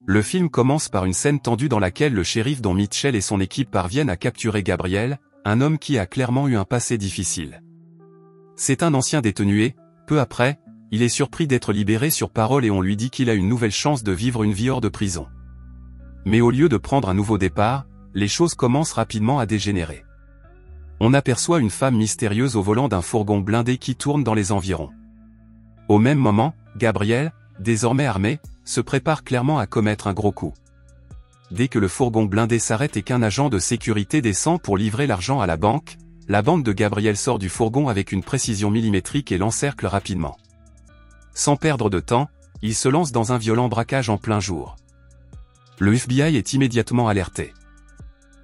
Le film commence par une scène tendue dans laquelle le shérif dont Mitchell et son équipe parviennent à capturer Gabriel, un homme qui a clairement eu un passé difficile. C'est un ancien détenu et, peu après, il est surpris d'être libéré sur parole et on lui dit qu'il a une nouvelle chance de vivre une vie hors de prison. Mais au lieu de prendre un nouveau départ, les choses commencent rapidement à dégénérer. On aperçoit une femme mystérieuse au volant d'un fourgon blindé qui tourne dans les environs. Au même moment, Gabriel, désormais armé, se prépare clairement à commettre un gros coup. Dès que le fourgon blindé s'arrête et qu'un agent de sécurité descend pour livrer l'argent à la banque de Gabriel sort du fourgon avec une précision millimétrique et l'encercle rapidement. Sans perdre de temps, il se lance dans un violent braquage en plein jour. Le FBI est immédiatement alerté.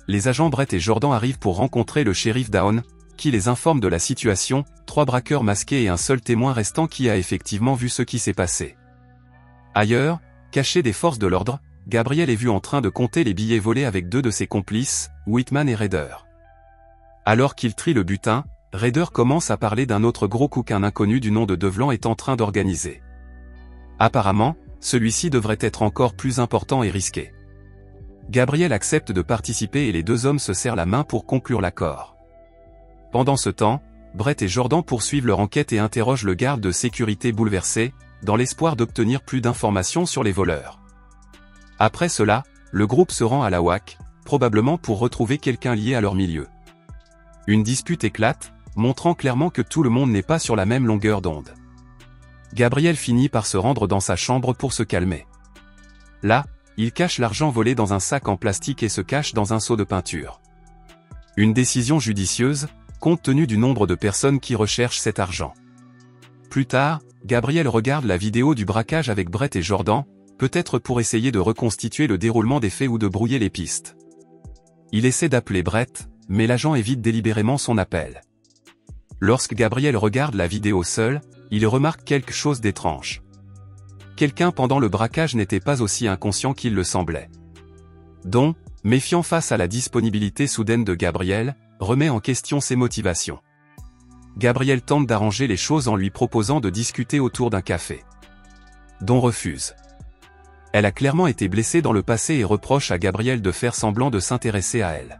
Les agents Brett et Jordan arrivent pour rencontrer le shérif Down, qui les informe de la situation, 3 braqueurs masqués et un seul témoin restant qui a effectivement vu ce qui s'est passé. Ailleurs, caché des forces de l'ordre, Gabriel est vu en train de compter les billets volés avec 2 de ses complices, Whitman et Raider. Alors qu'il trie le butin, Raider commence à parler d'un autre gros coup qu'un inconnu du nom de Devlan est en train d'organiser. Apparemment, celui-ci devrait être encore plus important et risqué. Gabriel accepte de participer et les 2 hommes se serrent la main pour conclure l'accord. Pendant ce temps, Brett et Jordan poursuivent leur enquête et interrogent le garde de sécurité bouleversé, dans l'espoir d'obtenir plus d'informations sur les voleurs. Après cela, le groupe se rend à la WAC, probablement pour retrouver quelqu'un lié à leur milieu. Une dispute éclate, montrant clairement que tout le monde n'est pas sur la même longueur d'onde. Gabriel finit par se rendre dans sa chambre pour se calmer. Là, il cache l'argent volé dans un sac en plastique et se cache dans un seau de peinture. Une décision judicieuse, compte tenu du nombre de personnes qui recherchent cet argent. Plus tard, Gabriel regarde la vidéo du braquage avec Brett et Jordan, peut-être pour essayer de reconstituer le déroulement des faits ou de brouiller les pistes. Il essaie d'appeler Brett, mais l'agent évite délibérément son appel. Lorsque Gabriel regarde la vidéo seul, il remarque quelque chose d'étrange. Quelqu'un pendant le braquage n'était pas aussi inconscient qu'il le semblait. Don, méfiant face à la disponibilité soudaine de Gabriel, remet en question ses motivations. Gabriel tente d'arranger les choses en lui proposant de discuter autour d'un café. Don refuse. Elle a clairement été blessée dans le passé et reproche à Gabriel de faire semblant de s'intéresser à elle.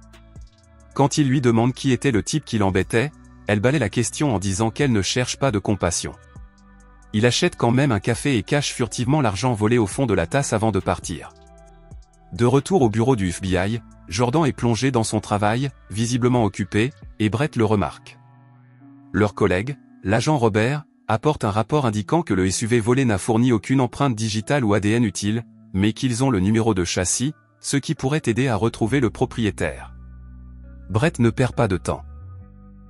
Quand il lui demande qui était le type qui l'embêtait, elle balaie la question en disant qu'elle ne cherche pas de compassion. Il achète quand même un café et cache furtivement l'argent volé au fond de la tasse avant de partir. De retour au bureau du FBI, Jordan est plongé dans son travail, visiblement occupé, et Brett le remarque. Leur collègue, l'agent Robert, apporte un rapport indiquant que le SUV volé n'a fourni aucune empreinte digitale ou ADN utile, mais qu'ils ont le numéro de châssis, ce qui pourrait aider à retrouver le propriétaire. Brett ne perd pas de temps.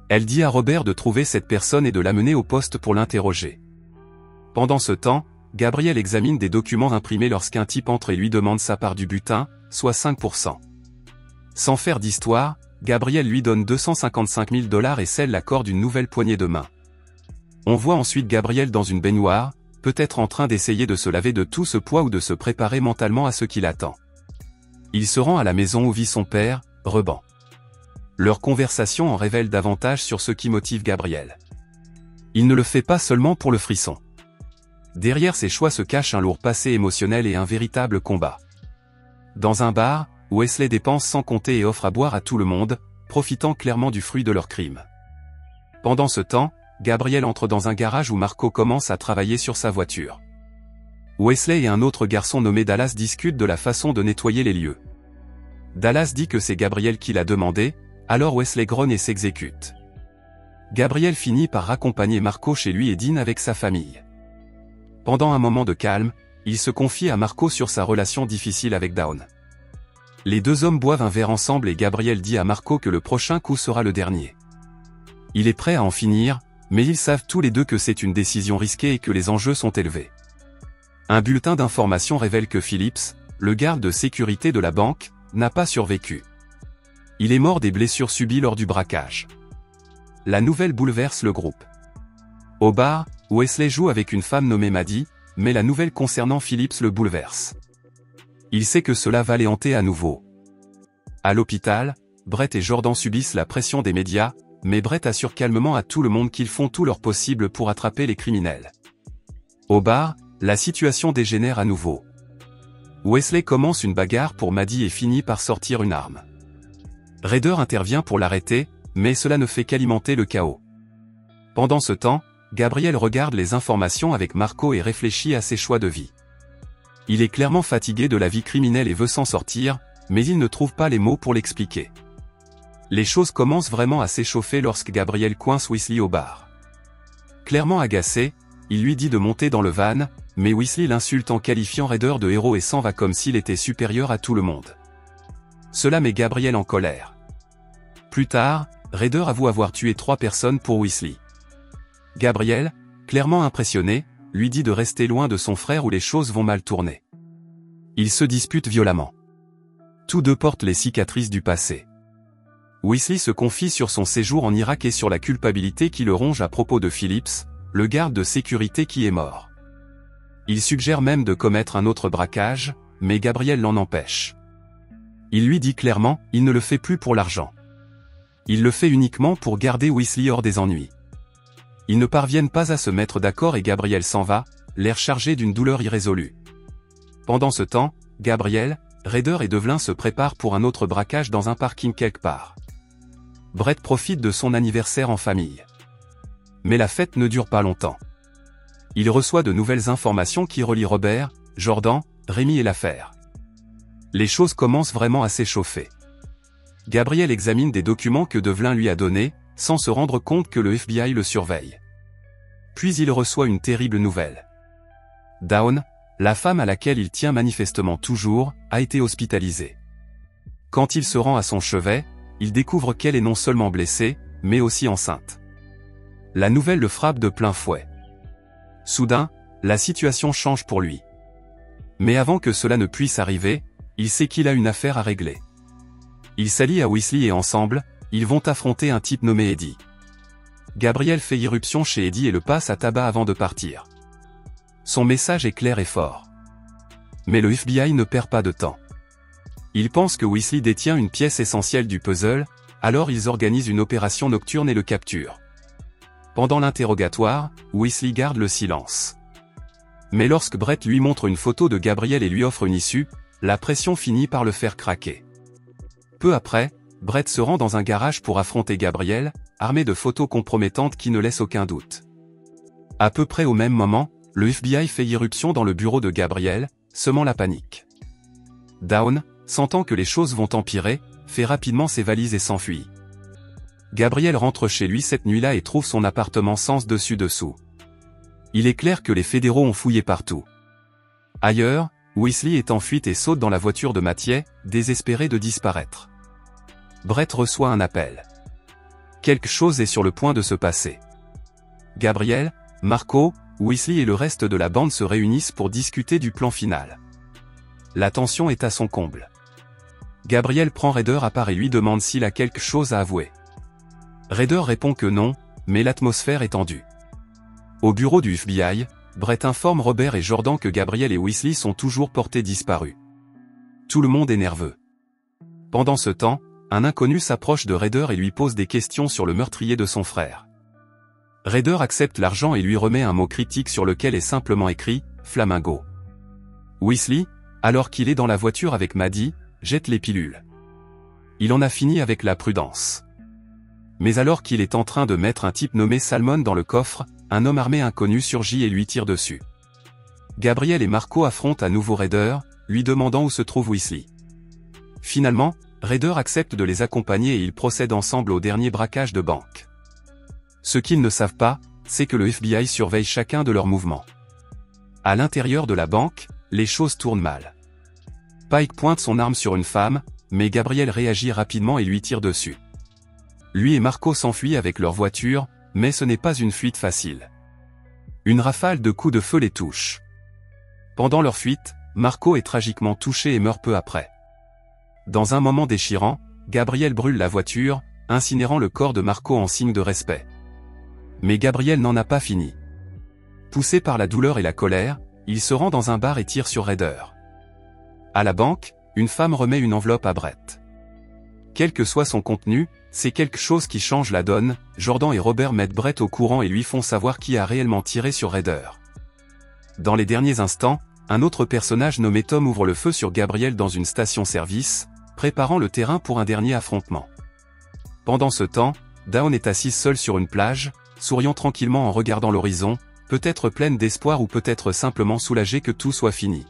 Elle dit à Robert de trouver cette personne et de l'amener au poste pour l'interroger. Pendant ce temps, Gabriel examine des documents imprimés lorsqu'un type entre et lui demande sa part du butin, soit 5%. Sans faire d'histoire, Gabriel lui donne 255 000 $ et scelle l'accord d'une nouvelle poignée de main. On voit ensuite Gabriel dans une baignoire, peut-être en train d'essayer de se laver de tout ce poids ou de se préparer mentalement à ce qui l'attend. Il se rend à la maison où vit son père, Reban. Leur conversation en révèle davantage sur ce qui motive Gabriel. Il ne le fait pas seulement pour le frisson. Derrière ses choix se cache un lourd passé émotionnel et un véritable combat. Dans un bar, Wesley dépense sans compter et offre à boire à tout le monde, profitant clairement du fruit de leur crime. Pendant ce temps, Gabriel entre dans un garage où Marco commence à travailler sur sa voiture. Wesley et un autre garçon nommé Dallas discutent de la façon de nettoyer les lieux. Dallas dit que c'est Gabriel qui l'a demandé, alors Wesley grogne et s'exécute. Gabriel finit par raccompagner Marco chez lui et dîne avec sa famille. Pendant un moment de calme, il se confie à Marco sur sa relation difficile avec Down. Les 2 hommes boivent un verre ensemble et Gabriel dit à Marco que le prochain coup sera le dernier. Il est prêt à en finir, mais ils savent tous les deux que c'est une décision risquée et que les enjeux sont élevés. Un bulletin d'information révèle que Phillips, le garde de sécurité de la banque, n'a pas survécu. Il est mort des blessures subies lors du braquage. La nouvelle bouleverse le groupe. Au bar, Wesley joue avec une femme nommée Maddie, mais la nouvelle concernant Phillips le bouleverse. Il sait que cela va les hanter à nouveau. À l'hôpital, Brett et Jordan subissent la pression des médias, mais Brett assure calmement à tout le monde qu'ils font tout leur possible pour attraper les criminels. Au bar, la situation dégénère à nouveau. Wesley commence une bagarre pour Maddie et finit par sortir une arme. Ryder intervient pour l'arrêter, mais cela ne fait qu'alimenter le chaos. Pendant ce temps, Gabriel regarde les informations avec Marco et réfléchit à ses choix de vie. Il est clairement fatigué de la vie criminelle et veut s'en sortir, mais il ne trouve pas les mots pour l'expliquer. Les choses commencent vraiment à s'échauffer lorsque Gabriel coince Wesley au bar. Clairement agacé, il lui dit de monter dans le van, mais Wesley l'insulte en qualifiant Ryder de héros et s'en va comme s'il était supérieur à tout le monde. Cela met Gabriel en colère. Plus tard, Ryder avoue avoir tué 3 personnes pour Wesley. Gabriel, clairement impressionné, lui dit de rester loin de son frère ou les choses vont mal tourner. Ils se disputent violemment. Tous deux portent les cicatrices du passé. Wesley se confie sur son séjour en Irak et sur la culpabilité qui le ronge à propos de Phillips, le garde de sécurité qui est mort. Il suggère même de commettre un autre braquage, mais Gabriel l'en empêche. Il lui dit clairement, il ne le fait plus pour l'argent. Il le fait uniquement pour garder Wesley hors des ennuis. Ils ne parviennent pas à se mettre d'accord et Gabriel s'en va, l'air chargé d'une douleur irrésolue. Pendant ce temps, Gabriel, Ryder et Devlin se préparent pour un autre braquage dans un parking quelque part. Brett profite de son anniversaire en famille. Mais la fête ne dure pas longtemps. Il reçoit de nouvelles informations qui relient Robert, Jordan, Rémi et l'affaire. Les choses commencent vraiment à s'échauffer. Gabriel examine des documents que Devlin lui a donnés, sans se rendre compte que le FBI le surveille. Puis il reçoit une terrible nouvelle. Dawn, la femme à laquelle il tient manifestement toujours, a été hospitalisée. Quand il se rend à son chevet, il découvre qu'elle est non seulement blessée, mais aussi enceinte. La nouvelle le frappe de plein fouet. Soudain, la situation change pour lui. Mais avant que cela ne puisse arriver, il sait qu'il a une affaire à régler. Il s'allie à Wesley et ensemble, ils vont affronter un type nommé Eddie. Gabriel fait irruption chez Eddie et le passe à tabac avant de partir. Son message est clair et fort. Mais le FBI ne perd pas de temps. Il pense que Wesley détient une pièce essentielle du puzzle, alors ils organisent une opération nocturne et le capturent. Pendant l'interrogatoire, Wesley garde le silence. Mais lorsque Brett lui montre une photo de Gabriel et lui offre une issue, la pression finit par le faire craquer. Peu après, Brett se rend dans un garage pour affronter Gabriel, armé de photos compromettantes qui ne laissent aucun doute. À peu près au même moment, le FBI fait irruption dans le bureau de Gabriel, semant la panique. Dawn, sentant que les choses vont empirer, fait rapidement ses valises et s'enfuit. Gabriel rentre chez lui cette nuit-là et trouve son appartement sens dessus-dessous. Il est clair que les fédéraux ont fouillé partout. Ailleurs, Wesley est en fuite et saute dans la voiture de Mathieu, désespéré de disparaître. Brett reçoit un appel. Quelque chose est sur le point de se passer. Gabriel, Marco, Wesley et le reste de la bande se réunissent pour discuter du plan final. La tension est à son comble. Gabriel prend Ryder à part et lui demande s'il a quelque chose à avouer. Ryder répond que non, mais l'atmosphère est tendue. Au bureau du FBI, Brett informe Robert et Jordan que Gabriel et Wesley sont toujours portés disparus. Tout le monde est nerveux. Pendant ce temps, un inconnu s'approche de Ryder et lui pose des questions sur le meurtrier de son frère. Ryder accepte l'argent et lui remet un mot critique sur lequel est simplement écrit « Flamingo ». Wesley, alors qu'il est dans la voiture avec Maddie, jette les pilules. Il en a fini avec la prudence. Mais alors qu'il est en train de mettre un type nommé Salmon dans le coffre, un homme armé inconnu surgit et lui tire dessus. Gabriel et Marco affrontent à nouveau Ryder, lui demandant où se trouve Wesley. Finalement, Ryder accepte de les accompagner et ils procèdent ensemble au dernier braquage de banque. Ce qu'ils ne savent pas, c'est que le FBI surveille chacun de leurs mouvements. À l'intérieur de la banque, les choses tournent mal. Pike pointe son arme sur une femme, mais Gabriel réagit rapidement et lui tire dessus. Lui et Marco s'enfuient avec leur voiture, mais ce n'est pas une fuite facile. Une rafale de coups de feu les touche. Pendant leur fuite, Marco est tragiquement touché et meurt peu après. Dans un moment déchirant, Gabriel brûle la voiture, incinérant le corps de Marco en signe de respect. Mais Gabriel n'en a pas fini. Poussé par la douleur et la colère, il se rend dans un bar et tire sur Ryder. À la banque, une femme remet une enveloppe à Brett. Quel que soit son contenu, c'est quelque chose qui change la donne. Jordan et Robert mettent Brett au courant et lui font savoir qui a réellement tiré sur Ryder. Dans les derniers instants, un autre personnage nommé Tom ouvre le feu sur Gabriel dans une station-service, préparant le terrain pour un dernier affrontement. Pendant ce temps, Dawn est assise seule sur une plage, souriant tranquillement en regardant l'horizon, peut-être pleine d'espoir ou peut-être simplement soulagée que tout soit fini.